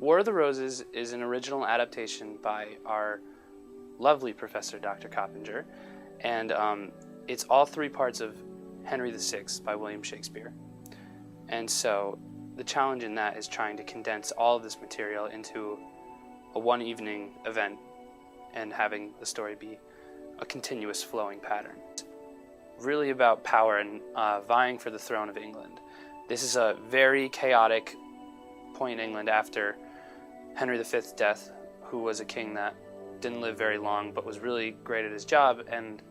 War of the Roses is an original adaptation by our lovely professor, Dr. Coppinger, and it's all three parts of Henry VI by William Shakespeare. And so the challenge in that is trying to condense all of this material into a one-evening event and having the story be a continuous flowing pattern. It's really about power and vying for the throne of England. This is a very chaotic point in England after Henry V's death, who was a king that didn't live very long but was really great at his job, and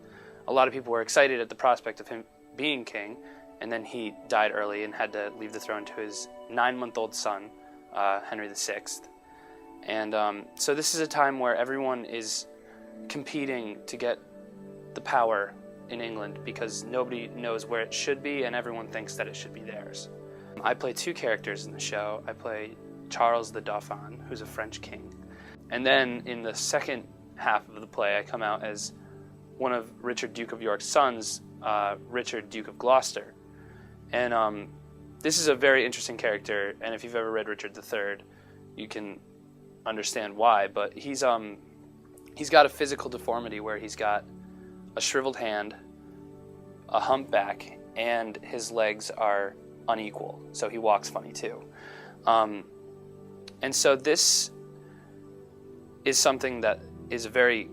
a lot of people were excited at the prospect of him being king, and then he died early and had to leave the throne to his 9-month-old son, Henry VI. And so this is a time where everyone is competing to get the power in England because nobody knows where it should be and everyone thinks that it should be theirs. I play two characters in the show. I play Charles the Dauphin, who's a French king. And then in the second half of the play, I come out as one of Richard, Duke of York's sons, Richard, Duke of Gloucester. And this is a very interesting character, and if you've ever read Richard III, you can understand why, but he's got a physical deformity where he's got a shriveled hand, a humpback, and his legs are unequal, so he walks funny too. And so this is something that is a very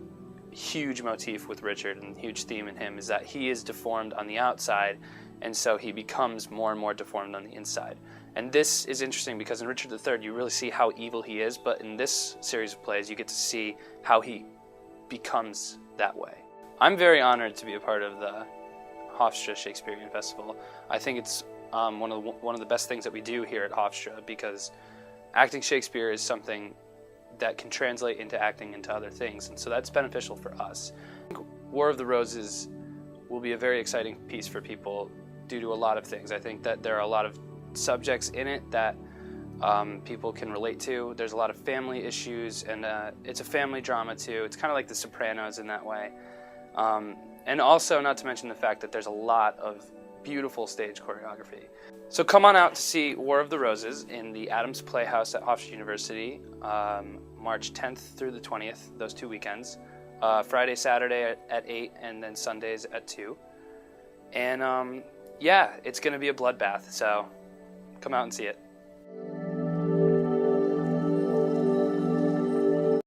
huge motif with Richard, and huge theme in him is that he is deformed on the outside, and so he becomes more and more deformed on the inside. And this is interesting because in Richard III you really see how evil he is, but in this series of plays you get to see how he becomes that way. I'm very honored to be a part of the Hofstra Shakespeare Festival. I think it's one of the best things that we do here at Hofstra, because acting Shakespeare is something that can translate into acting into other things, and so that's beneficial for us. War of the Roses will be a very exciting piece for people due to a lot of things. I think that there are a lot of subjects in it that people can relate to. There's a lot of family issues, and it's a family drama too. It's kind of like The Sopranos in that way. And also, not to mention the fact that there's a lot of beautiful stage choreography. So come on out to see War of the Roses in the Adams Playhouse at Hofstra University, March 10th through the 20th, those 2 weekends. Friday, Saturday at 8, and then Sundays at 2. And yeah, it's going to be a bloodbath, so come out and see it.